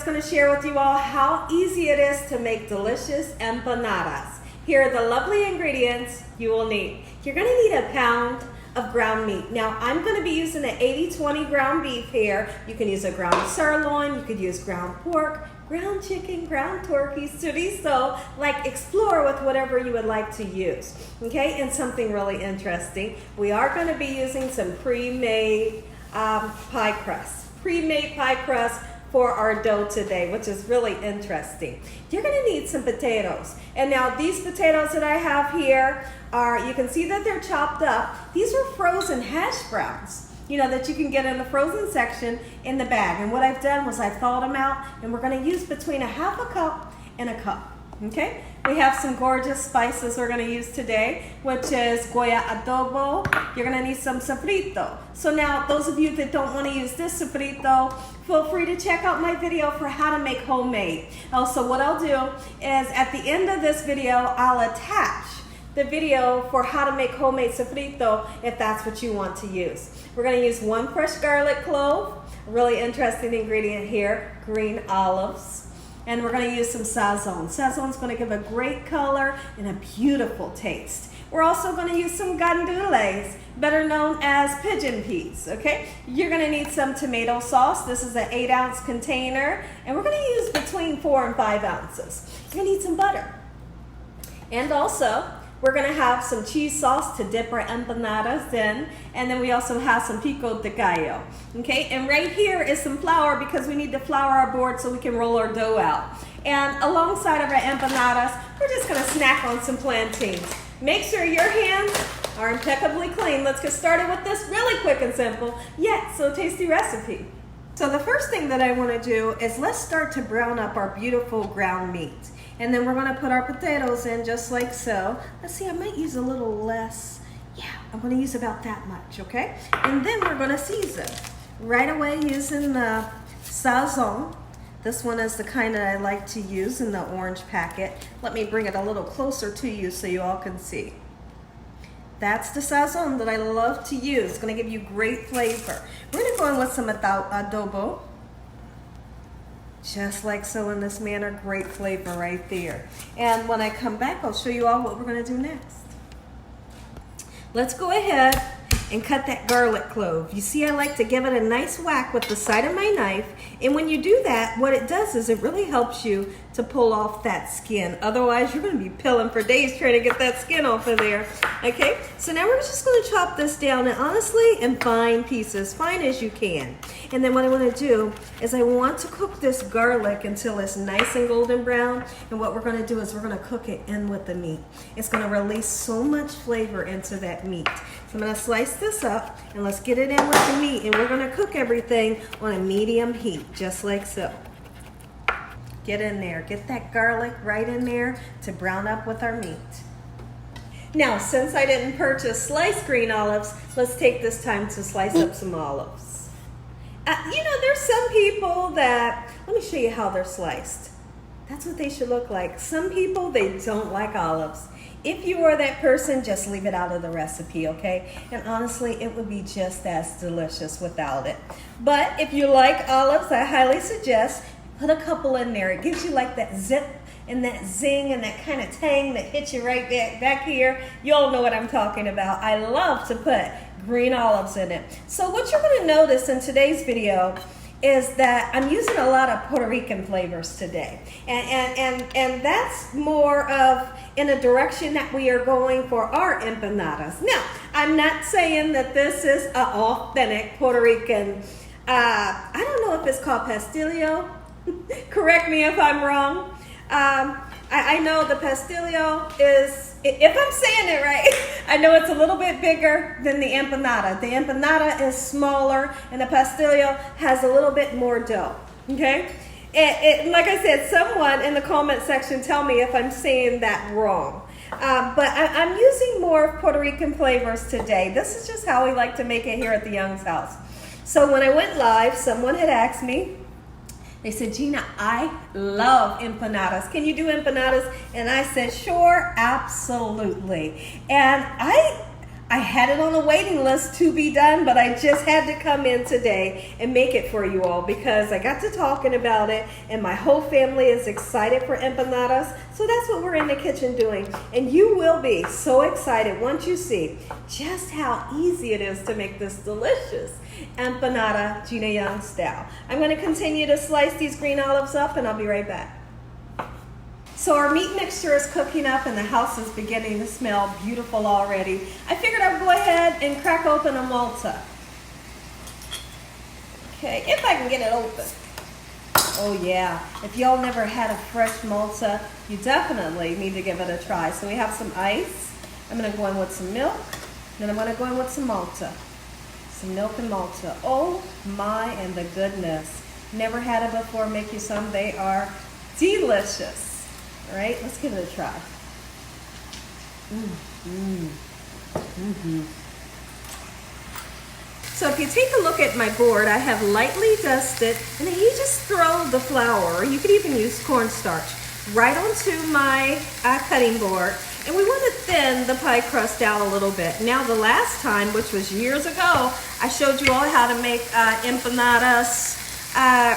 that's going to share with you all how easy it is to make delicious empanadas. Here are the lovely ingredients you will need. You're going to need a pound of ground meat. Now I'm going to be using an 80-20 ground beef here. You can use a ground sirloin, you could use ground pork, ground chicken, ground turkey, chorizo, like explore with whatever you would like to use. Okay, and something really interesting, we are going to be using some pre-made pie crust. Pre-made pie crust for our dough today, which is really interesting. You're going to need some potatoes. And now these potatoes that I have here are, you can see that they're chopped up. These are frozen hash browns, you know, that you can get in the frozen section in the bag. And what I've done was I thawed them out, and we're going to use between a half a cup and a cup. Okay, we have some gorgeous spices we're going to use today, which is Goya adobo. You're going to need some sofrito. So now, those of you that don't want to use this sofrito, feel free to check out my video for how to make homemade. Also, what I'll do is at the end of this video, I'll attach the video for how to make homemade sofrito if that's what you want to use. We're going to use 1 fresh garlic clove, a really interesting ingredient here, green olives. And we're going to use some sazon. Sazon's going to give a great color and a beautiful taste. We're also going to use some gandules, better known as pigeon peas, okay? You're going to need some tomato sauce. This is an 8-ounce container, and we're going to use between 4 and 5 ounces. You're going to need some butter. And also, we're going to have some cheese sauce to dip our empanadas in, and then we also have some pico de gallo. Okay, and right here is some flour because we need to flour our board so we can roll our dough out. And alongside of our empanadas, we're just going to snack on some plantains. Make sure your hands are impeccably clean. Let's get started with this really quick and simple, yet so tasty recipe. So the first thing that I want to do is let's start to brown up our beautiful ground meat. And then we're going to put our potatoes in just like so. Let's see, I might use a little less. Yeah, I'm going to use about that much, okay? And then we're going to season right away using the sazon. This one is the kind that I like to use in the orange packet. Let me bring it a little closer to you so you all can see. That's the sazon that I love to use. It's going to give you great flavor. We're going to go in with some adobo. Just like so in this manner, great flavor right there. And when I come back, I'll show you all what we're going to do next. Let's go ahead and cut that garlic clove. You see, I like to give it a nice whack with the side of my knife. And when you do that, what it does is it really helps you to pull off that skin. Otherwise, you're going to be peeling for days trying to get that skin off of there. Okay, so now we're just going to chop this down, and honestly, in fine pieces, fine as you can. And then what I want to do is I want to cook this garlic until it's nice and golden brown. And what we're going to do is we're going to cook it in with the meat. It's going to release so much flavor into that meat. So I'm going to slice this up, and let's get it in with the meat. And we're going to cook everything on a medium heat, just like so. Get in there, get that garlic right in there to brown up with our meat. Now, since I didn't purchase sliced green olives, let's take this time to slice up some olives. You know, there's some people that, let me show you how they're sliced. That's what they should look like. Some people, they don't like olives. If you are that person, just leave it out of the recipe, okay? And honestly, it would be just as delicious without it. But if you like olives, I highly suggest put a couple in there. It gives you like that zip and that zing and that kind of tang that hits you right back here. You all know what I'm talking about. I love to put green olives in it. So what you're going to notice in today's video is that I'm using a lot of Puerto Rican flavors today. And that's more of in a direction that we are going for our empanadas. Now, I'm not saying that this is an authentic Puerto Rican, I don't know if it's called pastillo. Correct me if I'm wrong. I know the pastillo is, if I'm saying it right, I know it's a little bit bigger than the empanada. The empanada is smaller, and the pastillo has a little bit more dough, okay? Like I said, someone in the comment section tell me if I'm saying that wrong. But I'm using more Puerto Rican flavors today. This is just how we like to make it here at the Young's house. So when I went live, someone had asked me, they said, Gina, I love empanadas. Can you do empanadas? And I said, sure, absolutely. And I I had it on a waiting list to be done, but I just had to come in today and make it for you all because I got to talking about it and my whole family is excited for empanadas. So that's what we're in the kitchen doing. And you will be so excited once you see just how easy it is to make this delicious empanada Gina Young style. I'm going to continue to slice these green olives up and I'll be right back. So our meat mixture is cooking up and the house is beginning to smell beautiful already. I figured I'd go ahead and crack open a Malta. Okay, if I can get it open. Oh yeah, if y'all never had a fresh Malta, you definitely need to give it a try. So we have some ice. I'm gonna go in with some milk. Then I'm gonna go in with some Malta. Some milk and Malta. Oh my, and the goodness. Never had it before, make you some. They are delicious. All right, let's give it a try. So if you take a look at my board, I have lightly dusted, and then you just throw the flour, or you could even use cornstarch, right onto my cutting board. And we want to thin the pie crust out a little bit. Now the last time, which was years ago, I showed you all how to make empanadas,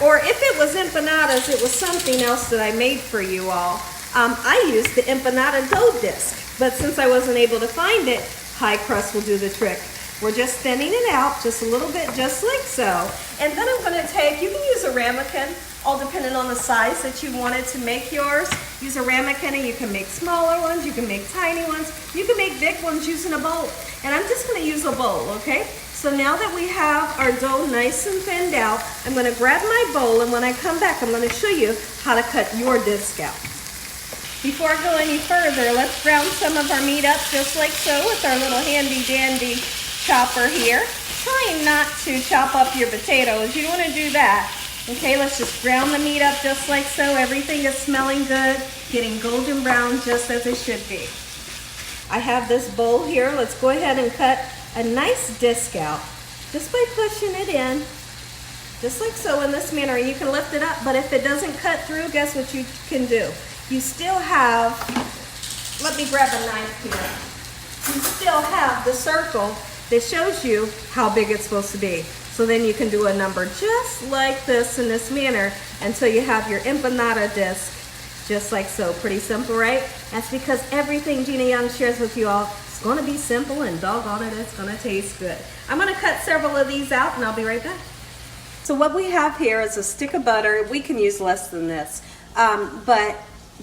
or if it was empanadas, it was something else that I made for you all. I used the empanada dough disc, but since I wasn't able to find it, pie crust will do the trick. We're just thinning it out just a little bit, just like so. And then I'm gonna take, you can use a ramekin, all depending on the size that you wanted to make yours. Use a ramekin and you can make smaller ones, you can make tiny ones, you can make big ones using a bowl. And I'm just gonna use a bowl, okay? So now that we have our dough nice and thinned out, I'm gonna grab my bowl, and when I come back, I'm gonna show you how to cut your disc out. Before I go any further, let's brown some of our meat up just like so with our little handy dandy chopper here. Trying not to chop up your potatoes. You don't want to do that. Okay, let's just brown the meat up just like so. Everything is smelling good, getting golden brown just as it should be. I have this bowl here. Let's go ahead and cut a nice disc out just by pushing it in. Just like so, in this manner. You can lift it up, but if it doesn't cut through, guess what you can do? You still have, let me grab a knife here. You still have the circle that shows you how big it's supposed to be. So then you can do a number just like this in this manner until you have your empanada disc, just like so. Pretty simple, right? That's because everything Gina Young shares with you all is gonna be simple, and doggone it, it's gonna taste good. I'm gonna cut several of these out and I'll be right back. So what we have here is a stick of butter. We can use less than this, but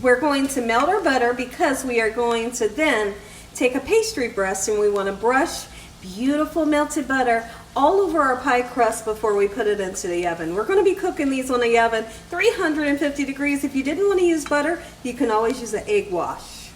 we're going to melt our butter because we are going to then take a pastry brush and we want to brush beautiful melted butter all over our pie crust before we put it into the oven. We're going to be cooking these on the oven 350 degrees. If you didn't want to use butter, you can always use an egg wash.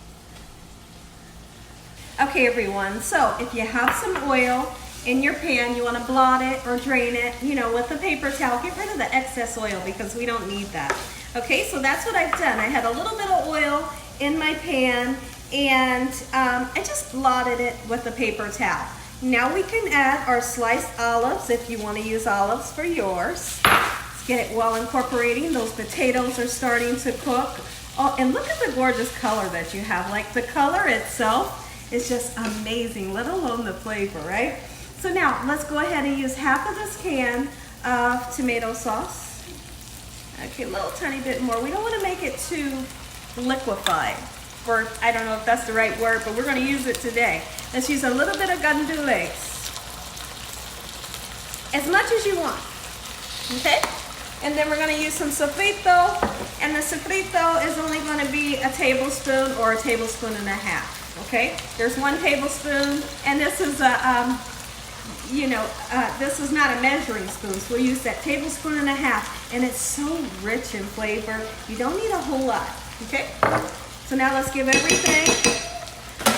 Okay everyone, so if you have some oil in your pan, you want to blot it or drain it, you know, with a paper towel. Get rid of the excess oil because we don't need that. Okay, so that's what I've done. I had a little bit of oil in my pan and I just blotted it with a paper towel. Now we can add our sliced olives if you want to use olives for yours. Let's get it well incorporating. Those potatoes are starting to cook. Oh, and look at the gorgeous color that you have. Like the color itself is just amazing, let alone the flavor, right? So now let's go ahead and use half of this can of tomato sauce. Okay, a little tiny bit more. We don't want to make it too liquefied, or I don't know if that's the right word, but we're going to use it today. Let's use a little bit of gandules, as much as you want, okay? And then we're going to use some sofrito, and the sofrito is only going to be a tablespoon or a tablespoon and a half, okay? There's 1 tablespoon, and this is a, this is not a measuring spoon, so we'll use that tablespoon and a half, and it's so rich in flavor. You don't need a whole lot, okay? So now let's give everything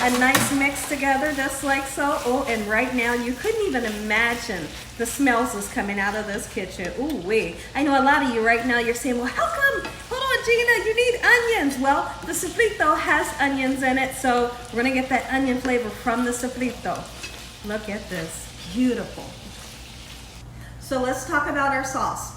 a nice mix together, just like so. Oh, and right now, you couldn't even imagine the smells that's coming out of this kitchen. Ooh wee. I know a lot of you right now, you're saying, well, how come, hold on, Gina, you need onions. Well, the sofrito has onions in it, so we're gonna get that onion flavor from the sofrito. Look at this, beautiful. So let's talk about our sauce.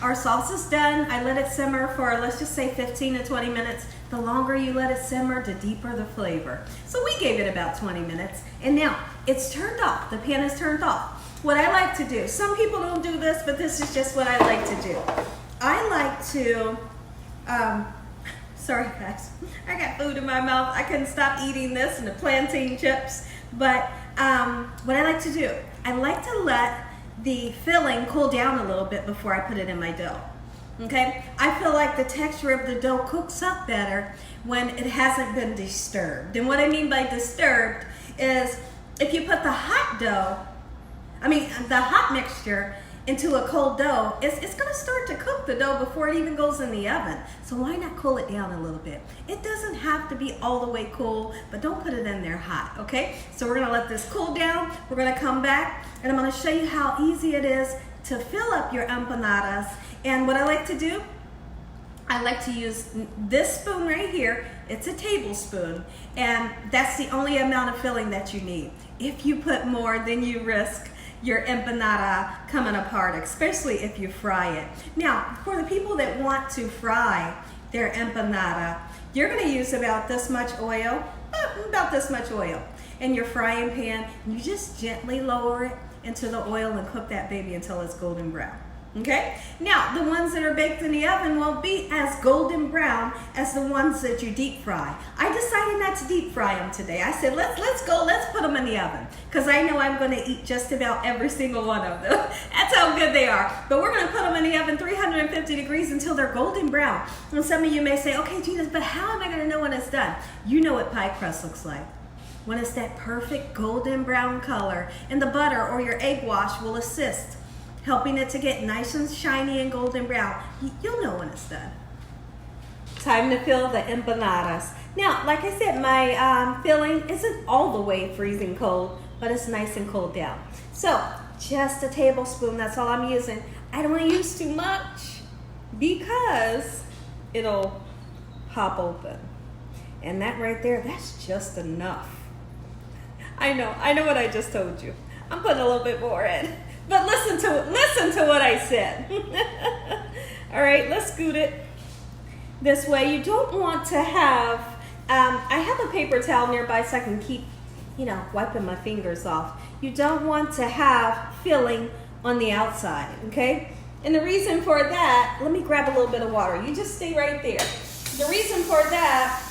our sauce is done. I let it simmer for, let's just say 15 to 20 minutes. The longer you let it simmer, the deeper the flavor. So we gave it about 20 minutes. And now it's turned off. The pan is turned off. What I like to do, some people don't do this, but this is just what I like to do. I like to, sorry guys, I got food in my mouth. I couldn't stop eating this and the plantain chips. But what I like to do, I like to let the filling cool down a little bit before I put it in my dough. Okay, I feel like the texture of the dough cooks up better when it hasn't been disturbed. And what I mean by disturbed is if you put the hot mixture into a cold dough, it's gonna start to cook the dough before it even goes in the oven. So why not cool it down a little bit? It doesn't have to be all the way cool, but don't put it in there hot, okay? So we're gonna let this cool down. We're gonna come back and I'm gonna show you how easy it is to fill up your empanadas. And what I like to do, I like to use this spoon right here. It's a tablespoon, and that's the only amount of filling that you need. If you put more, then you risk your empanada coming apart, especially if you fry it. Now, for the people that want to fry their empanada, you're gonna use about this much oil, in your frying pan. You just gently lower it into the oil and cook that baby until it's golden brown. Okay? Now, the ones that are baked in the oven won't be as golden brown as the ones that you deep fry. I decided not to deep fry them today. I said, let's put them in the oven, because I know I'm going to eat just about every single one of them. That's how good they are. But we're going to put them in the oven 350 degrees until they're golden brown. And some of you may say, okay, Gina, but how am I going to know when it's done? You know what pie crust looks like. When it's that perfect golden brown color, and the butter or your egg wash will assist, helping it to get nice and shiny and golden brown. You'll know when it's done. Time to fill the empanadas. Now, like I said, my filling isn't all the way freezing cold, but it's nice and cold down. So, just a tablespoon, that's all I'm using. I don't want to use too much because it'll pop open. And that right there, that's just enough. I know what I just told you. I'm putting a little bit more in. But listen to what I said. All right, let's scoot it this way. You don't want to have, I have a paper towel nearby so I can keep, wiping my fingers off. You don't want to have filling on the outside, okay? And the reason for that, let me grab a little bit of water. You just stay right there. The reason for that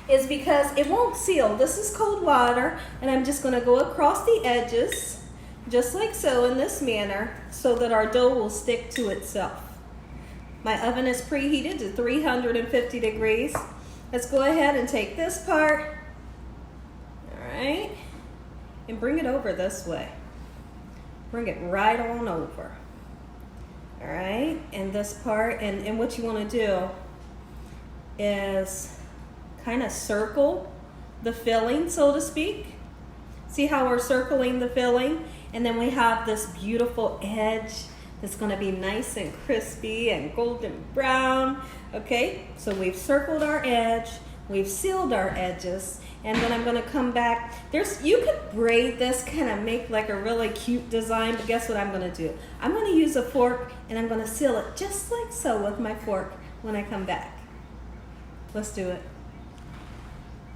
is because it won't seal. This is cold water, and I'm just gonna go across the edges, just like so, in this manner, so that our dough will stick to itself. My oven is preheated to 350 degrees. Let's go ahead and take this part, all right, and bring it over this way. Bring it right on over, all right? And this part, and what you wanna do is kind of circle the filling, so to speak. See how we're circling the filling? And then we have this beautiful edge that's going to be nice and crispy and golden brown. Okay, so we've circled our edge, we've sealed our edges, and then I'm going to come back. You could braid this, kind of make like a really cute design, but guess what I'm going to do? I'm going to use a fork and I'm going to seal it just like so with my fork when I come back. Let's do it.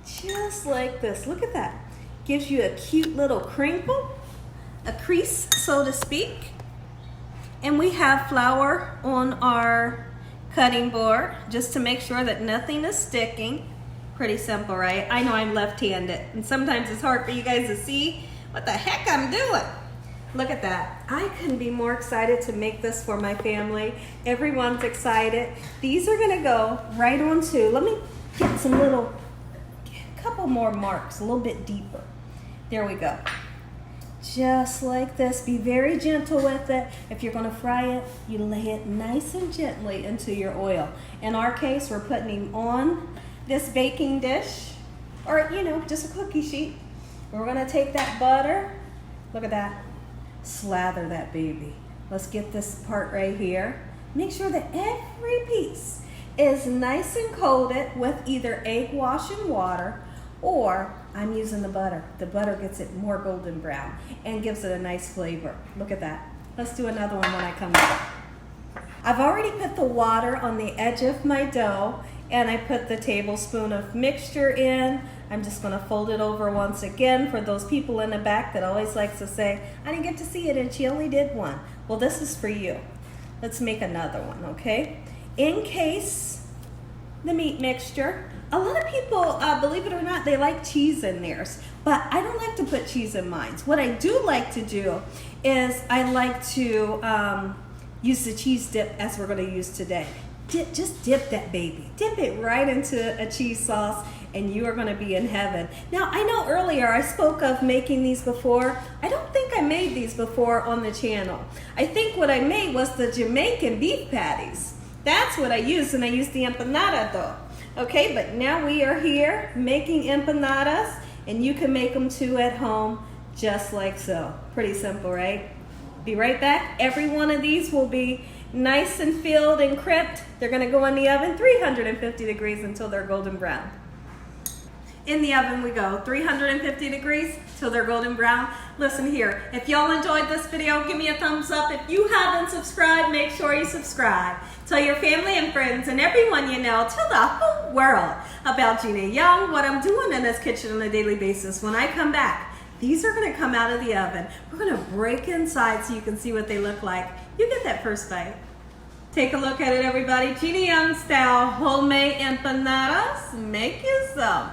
Just like this. Look at that. Gives you a cute little crinkle, a crease, so to speak. And we have flour on our cutting board just to make sure that nothing is sticking. Pretty simple, right? I know I'm left-handed, and sometimes it's hard for you guys to see what the heck I'm doing. Look at that. I couldn't be more excited to make this for my family. Everyone's excited. These are gonna go right onto, let me get some little, couple more marks, a little bit deeper. There we go. Just like this. Be very gentle with it. If you're going to fry it, you lay it nice and gently into your oil. In our case, we're putting him on this baking dish, or just a cookie sheet. We're going to take that butter, look at that, slather that baby. Let's get this part right here. Make sure that every piece is nice and coated with either egg wash and water, or I'm using the butter. The butter gets it more golden brown and gives it a nice flavor. Look at that. Let's do another one when I come back. I've already put the water on the edge of my dough, and I put the tablespoon of mixture in. I'm just gonna fold it over once again for those people in the back that always likes to say, I didn't get to see it and she only did one. Well, this is for you. Let's make another one, okay? Encase the meat mixture. A lot of people, believe it or not, they like cheese in theirs, but I don't like to put cheese in mine. What I do like to do is I like to use the cheese dip as we're gonna use today. Just dip that baby. Dip it right into a cheese sauce and you are gonna be in heaven. Now, I know earlier I spoke of making these before. I don't think I made these before on the channel. I think what I made was the Jamaican beef patties. That's what I used, and I used the empanada dough. Okay, but now we are here making empanadas, and you can make them too at home, just like so. Pretty simple, right? Be right back. Every one of these will be nice and filled and crimped. They're gonna go in the oven 350 degrees until they're golden brown. In the oven we go, 350 degrees till they're golden brown. Listen here, if y'all enjoyed this video, give me a thumbs up. If you haven't subscribed, make sure you subscribe. Tell your family and friends and everyone you know, tell the whole world about Gina Young, what I'm doing in this kitchen on a daily basis. When I come back, these are gonna come out of the oven. We're gonna break inside so you can see what they look like. You get that first bite. Take a look at it, everybody. Gina Young style homemade empanadas. Make you some.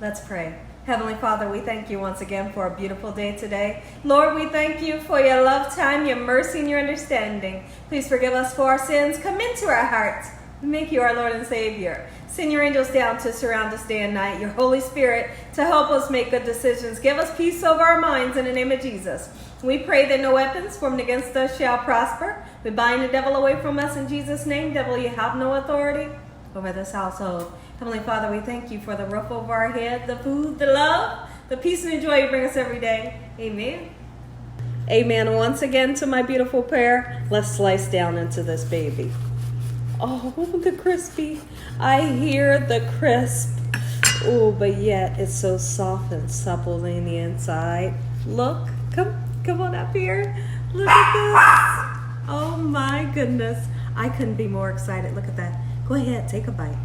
Let's pray. Heavenly Father, we thank you once again for a beautiful day today. Lord, we thank you for your love time, your mercy, and your understanding. Please forgive us for our sins. Come into our hearts. Make you our Lord and Savior. Send your angels down to surround us day and night. Your Holy Spirit to help us make good decisions. Give us peace over our minds in the name of Jesus. We pray that no weapons formed against us shall prosper. We bind the devil away from us in Jesus' name. Devil, you have no authority over this household. Heavenly Father, we thank you for the roof over our head, the food, the love, the peace and the joy you bring us every day. Amen. Amen. Once again to my beautiful pair, let's slice down into this baby. Oh, the crispy. I hear the crisp. Oh, but yet it's so soft and supple in the inside. Look, come on up here. Look at this. Oh my goodness. I couldn't be more excited. Look at that. Go ahead, take a bite.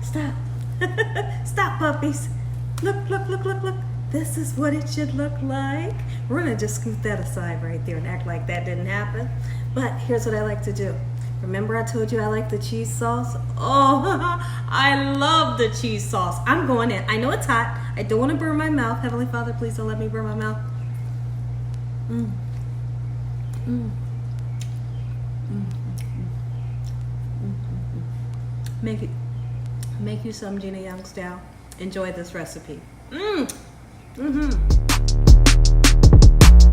Stop. Stop, puppies. Look. This is what it should look like. We're gonna just scoot that aside right there and act like that didn't happen. But here's what I like to do. Remember I told you I like the cheese sauce? Oh, I love the cheese sauce. I'm going in. I know it's hot. I don't want to burn my mouth. Heavenly Father, please don't let me burn my mouth. Make you some Gina Young style. Enjoy this recipe.